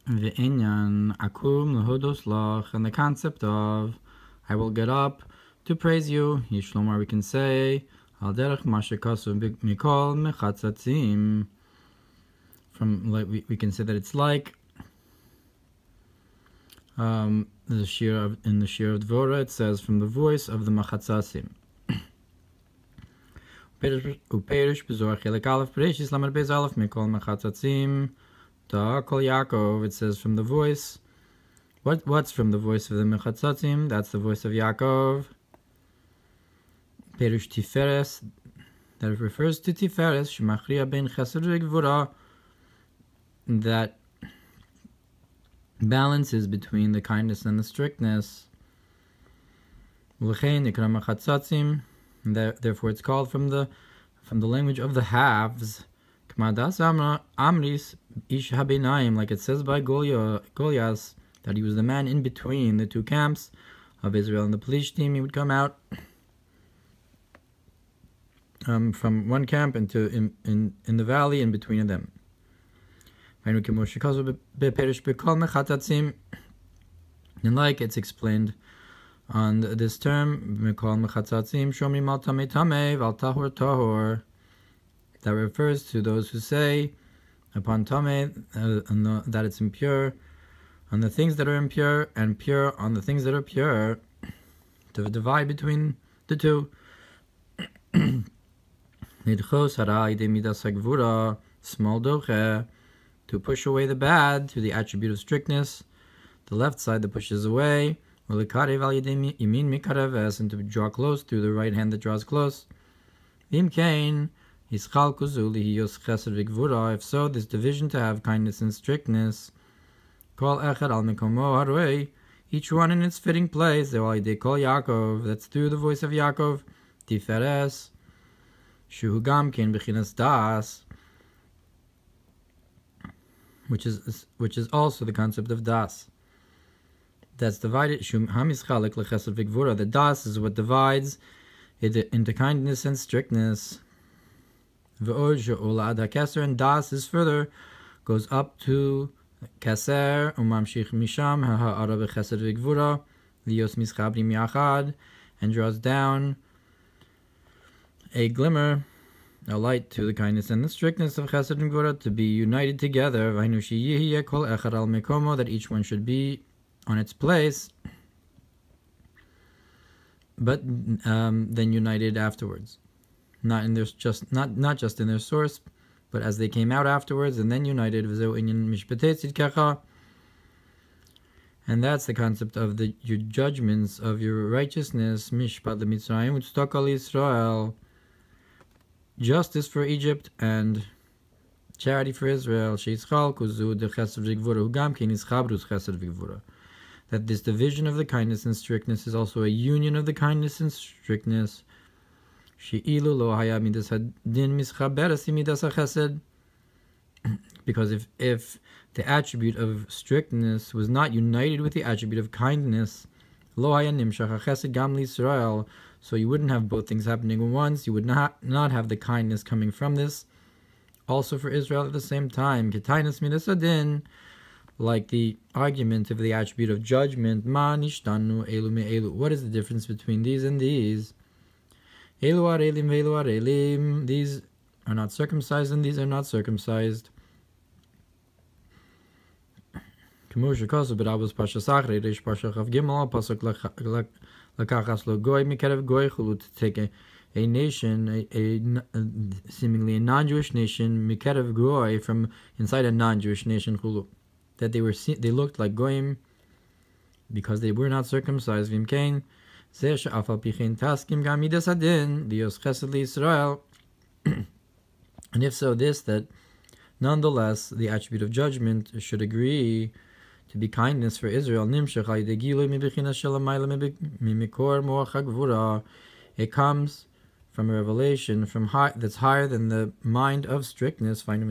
Ve'inyan akum lehodos lach, and the concept of I will get up to praise you. Yishlomar, we can say al derech ma shekasu mikol mechatzatzim. From like we can say that it's like the Shiur in the Shiur of Dvorah, it says from the voice of the machatzatzim. Uperish bezor Chelek Aleph Bereishis Lamed Beis Aleph mikol mechatzatzim. Ta kol Yaakov, it says from the voice. What's from the voice of the Mechatzatzim? That's the voice of Yaakov. Perush Tiferes, that refers to Tiferes, Shemachriya ben Chesed Gvura, that balances between the kindness and the strictness. Lechein Nikra Mechatzatzim, therefore it's called from the language of the halves. K'madas Amris Ish Habeinayim, like it says by Goliath, that he was the man in between the two camps of Israel and the Plishtim. He would come out from one camp into in the valley in between of them. And like it's explained on this term, that refers to those who say upon Tameh that it's impure, on the things that are impure, and pure on the things that are pure, to divide between the two. Small doche, to push away the bad through the attribute of strictness, the left side that pushes away, and to draw close through the right hand that draws close. If so, this division to have kindness and strictness, each one in its fitting place, that's through the voice of Yaakov, Tiferes, Shuhugam Ken Bechinas Das, which is also the concept of Das. That's divided. The Das is what divides it into kindness and strictness. And Das is further, goes up to Kaser, Umamshich Misham, Ha'ara Bechesed V'Gvura, Lios Mischabrim Yachad, and draws down a glimmer, a light to the kindness and the strictness of Chesed and Gvura to be united together, that each one should be on its place, but then united afterwards. Not just in their source, but as they came out afterwards and then united. And that's the concept of your judgments of your righteousness. Mishpat leMitzrayim u'tzedakah leYisrael, justice for Egypt and charity for Israel. That this division of the kindness and strictness is also a union of the kindness and strictness. Because if the attribute of strictness was not united with the attribute of kindness, so you wouldn't have both things happening at once. You would not have the kindness coming from this also for Israel at the same time. Like the argument of the attribute of judgment, what is the difference between these and these? These are not circumcised and these are not circumcised. But I was Parshas to take a nation, seemingly a non-Jewish nation, mikerev goy, from inside a non-Jewish nation, that they looked like goyim because they were not circumcised. Vimkein, and if so, that nonetheless the attribute of judgment should agree to be kindness for Israel. It comes from a revelation that's higher than the mind of strictness, and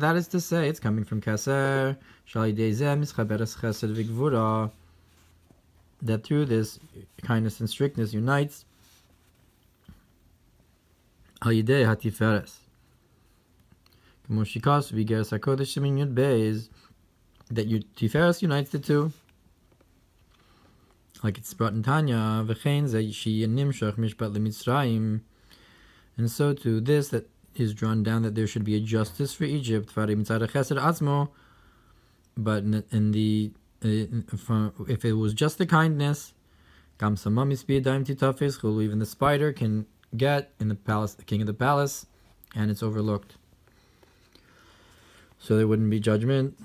that is to say, it's coming from Keser, that through this kindness and strictness unites Moshikas Vigeras HaKodesh Simin Yud Beis, that Tiferes unites the two. Like it's brought in Tanya, V'chein Shi Nimshach Mishpat LeMitzrayim, and so to this that is drawn down that there should be a justice for Egypt, but if it was just the kindness, even the spider can get in the palace, the king of the palace, and it's overlooked. So there wouldn't be judgment.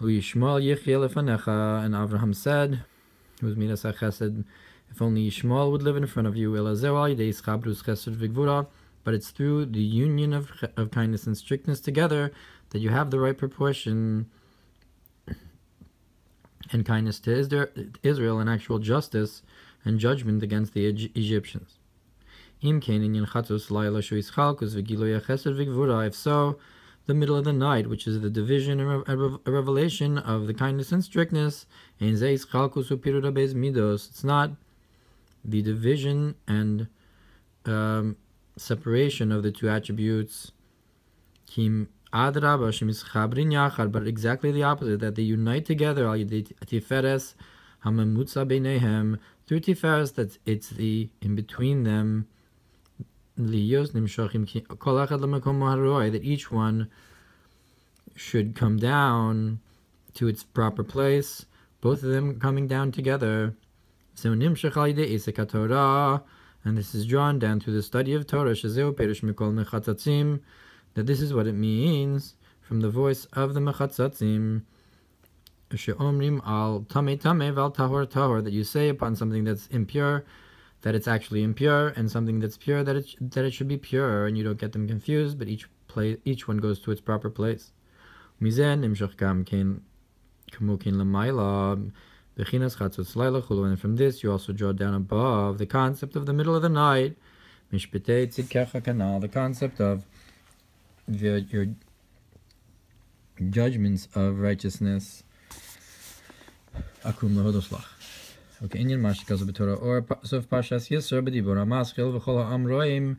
And Abraham said, who's Midas HaChesed, if only Yishmael would live in front of you, but it's through the union of kindness and strictness together that you have the right proportion and kindness to Israel and actual justice and judgment against the Egyptians. If so, the middle of the night, which is the division and revelation of the kindness and strictness, it's not the division and separation of the two attributes, but exactly the opposite, that they unite together through Tiferes, that it's the in between them, that each one should come down to its proper place, both of them coming down together. And this is drawn down through the study of Torah, that this is what it means from the voice of the Mechatzatzim, that you say upon something that's impure, that it's actually impure, and something that's pure, that it should be pure, and you don't get them confused, but each one goes to its proper place. And from this you also draw down above the concept of the middle of the night, the concept of your judgments of righteousness. Okay, Inyan Mashikaz B'Torah Ohr Sof Parshas Yisro B'Dibur HaMaschil V'Chol HaAm Roim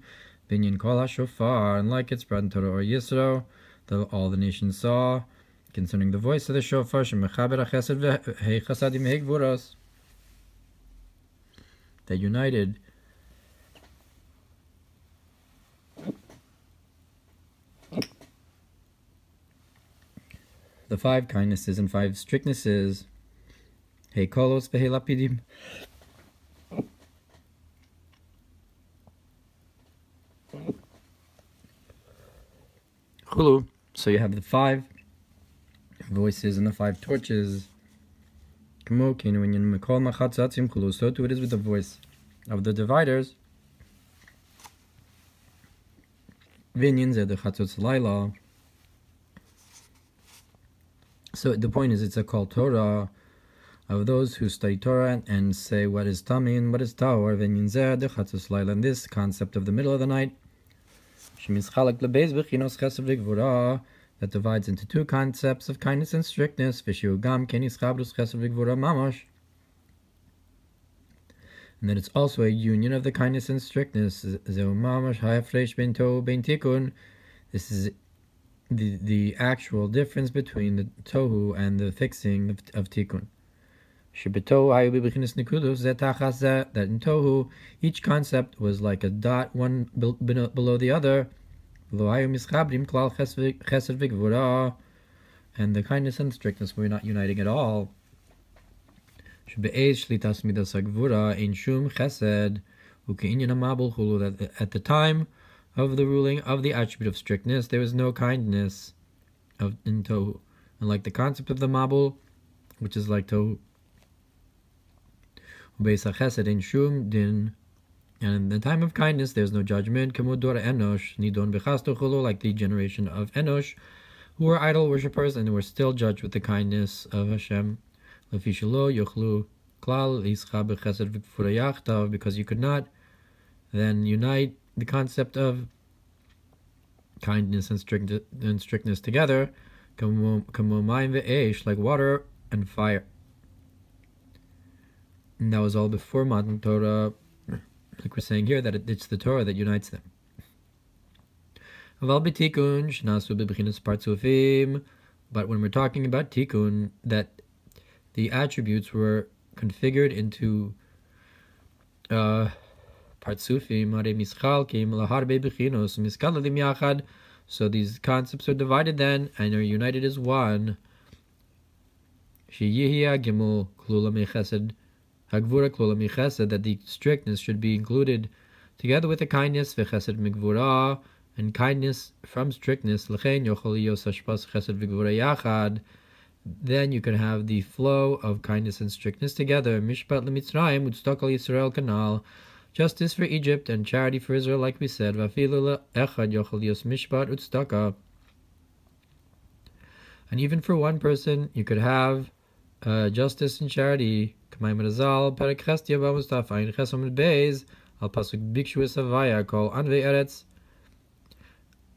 B'Inyan Kol HaShofar, and like it's brought in Torah Ohr Yisro, all the nations saw concerning the voice of the shofar, Shemechaber HaChesed V'Chasadim V'Gvuros, that united the 5 kindnesses and 5 strictnesses. Hey kolos v'hei lapidim. Chulu. So you have the 5 voices and the 5 torches. So too it is with the voice of the dividers. Layla. So the point is, it's a call Torah of those who study Torah and say what is Tami and what is Tahor. And this concept of the middle of the night, that divides into 2 concepts of kindness and strictness, and that it's also a union of the kindness and strictness. This is the actual difference between the tohu and the fixing of tikkun. That in tohu, each concept was like a dot, one below the other, and the kindness and strictness were not uniting at all. That at the time of the ruling of the attribute of strictness, there was no kindness in tohu, and like the concept of the mabul, which is like tohu. And in the time of kindness, there's no judgment, like the generation of Enosh, who were idol worshippers and were still judged with the kindness of Hashem. Because you could not then unite the concept of kindness and strictness together, like water and fire. And that was all before modern Torah, like we're saying here, that it's the Torah that unites them. Aval b'tikun shnasu b'bechinas partzufim. But when we're talking about tikkun, that the attributes were configured into partzufim, so these concepts are divided then and are united as one. That the strictness should be included together with the kindness, and kindness from strictness. Then you can have the flow of kindness and strictness together. Mishpat l'Mitzrayim u'tzedakah Yisrael kanal. Justice for Egypt and charity for Israel, like we said. V'afilu le'echad yochel yos mishpat u'tzedakah. And even for one person, you could have justice and charity. K'mayim Razal, Perek Chestia B'Mustafa, Ein Chesom Beis, Al Pasuk Bikshu Esavaya, Kol Anvei Eretz.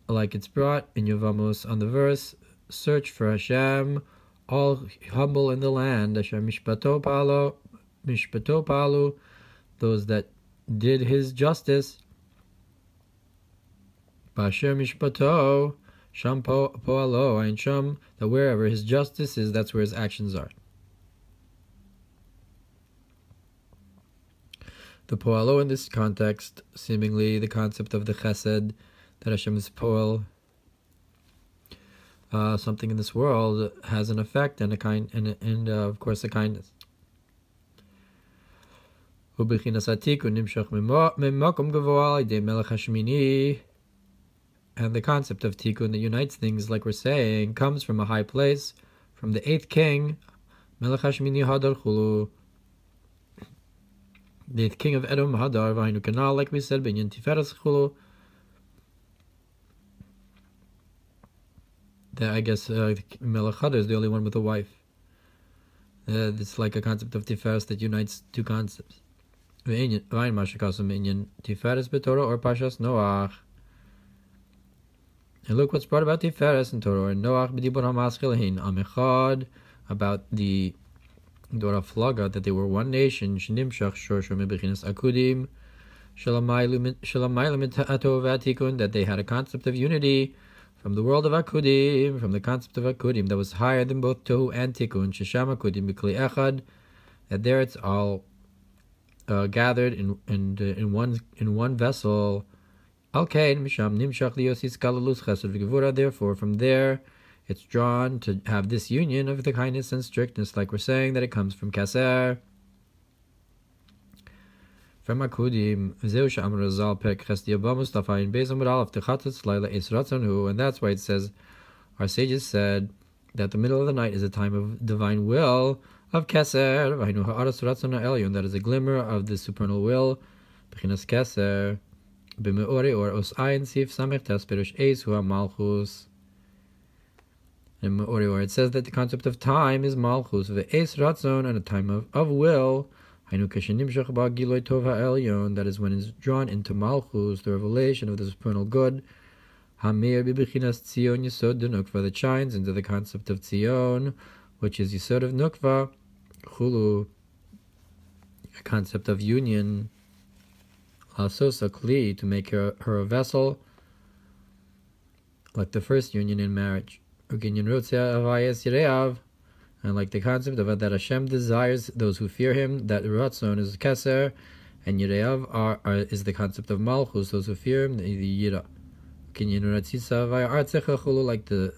Like it's brought in Yevamos on the verse, search for Hashem, all humble in the land. Hashem Mishpato Palu, those that did His justice. Ba'asher Mishpato, Sham Po'alo, Ein Sham, that wherever His justice is, that's where His actions are. The Po'alo in this context, seemingly the concept of the Chesed, that Hashem is Po'al, something in this world has an effect and of course a kindness. And the concept of tikkun that unites things, like we're saying, comes from a high place, from the 8th king, Melech Hashmini Hadar Chulu, the 8th king of Edom Hadar, Vayinu Kanal, like we said, Binyan Tiferes Chulu. I guess Melech Hadar is the only one with a wife. It's like a concept of Tiferes that unites two concepts. Vayin Mashakasum Inyan Tiferes B'Torah or Parshas Noach. And look what's brought about Tiferes in Torah and Noach B'Dibur HaMaschil Amechad, about the Dora Flaga, that they were one nation. Shnimshach Shorsho Mebechinas Akudim Shalamaylim Ta'ato Vatikun, that they had a concept of unity from the world of Akudim, from the concept of Akudim that was higher than both Tohu and Tikkun. Shesham Akudim B'Kli Echad, that there it's all gathered in one vessel. Alkein Misham Nimshach Liosis Kalalus Chesed V'Gevura. Therefore, from there it's drawn to have this union of the kindness and strictness, like we're saying that it comes from Kaser, from Akudim. And that's why it says, our sages said that the middle of the night is a time of divine will, of Keser, that is a glimmer of the supernal will, Bechinas Keser, B'me'ori or Os Ayin Sif Samech Tes Perush Eis Hua Malchus. In Me'ori or it says that the concept of time is Malchus, Ve'eis Ratzon, and a time of will, that is when it's drawn into Malchus, the revelation of the supernal good, Hamir Bibichinas Tzion Yisod de Nukva, that shines into the concept of Tzion, which is Yisod of Nukva, Chulu, a concept of union, Asosa Kli, to make her a vessel, like the first union in marriage, and like the concept of that Hashem desires those who fear Him, that Ratzon is Keser, and Yireav is the concept of Malchus, those who fear Him, the Yira. Like the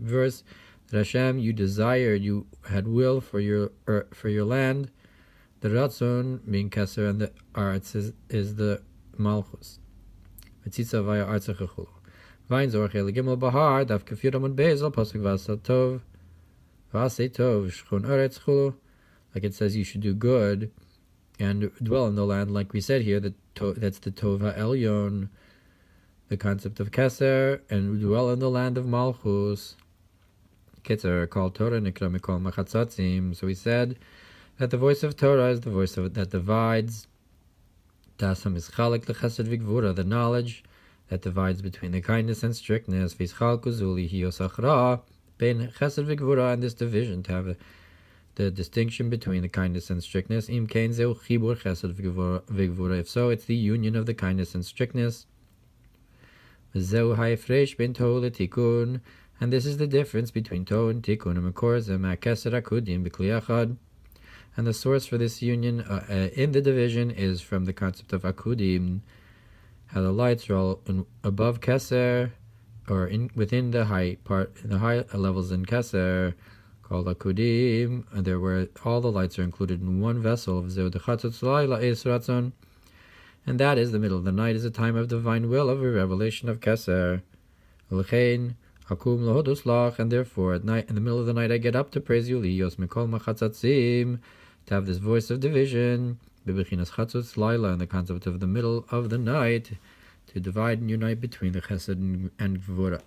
verse that Hashem, you desired, you had will for your land. The Ratzon being Keser, and the Arts is the Malchus. Vayin Zorch Eligimel Bahar, Daf Kafir Amud Bezel, Pasuk Vasatov. Like it says, you should do good and dwell in the land, like we said here, that's the Tov HaElyon, the concept of Keser, and dwell in the land of Malchus. Ketzer, called Torah, Nikra Mikol Machatzatzim. So we said that the voice of Torah is the voice that divides. Dasam is Chalek Lechesed Vigvura, the knowledge that divides between the kindness and strictness. Vizchal Kuzuli Hiyosachra. Ben Chesed V'Gvura, and this division, to have the distinction between the kindness and strictness. Im Kain Zeu Chibur Chesed V'Gvura. If so, it's the union of the kindness and strictness. V'zeu ha'ifresh ben tohu letikun. And this is the difference between tohu and tikun. U'mekor ze ma'keser akudim b'kli achad. And the source for this union in the division is from the concept of akudim, how the lights are all above keser, or within the high part, in the high levels in keser, called akudim, and there where all the lights are included in one vessel. And that is the middle of the night, is a time of divine will, of a revelation of keser. Lechein hakum lahodus lach, and therefore at night, in the middle of the night, I get up to praise you, liyos mikol machatzatzim, to have this voice of division, bebechinas chatzutz Layla, in the concept of the middle of the night, to divide and unite between the chesed and gvura.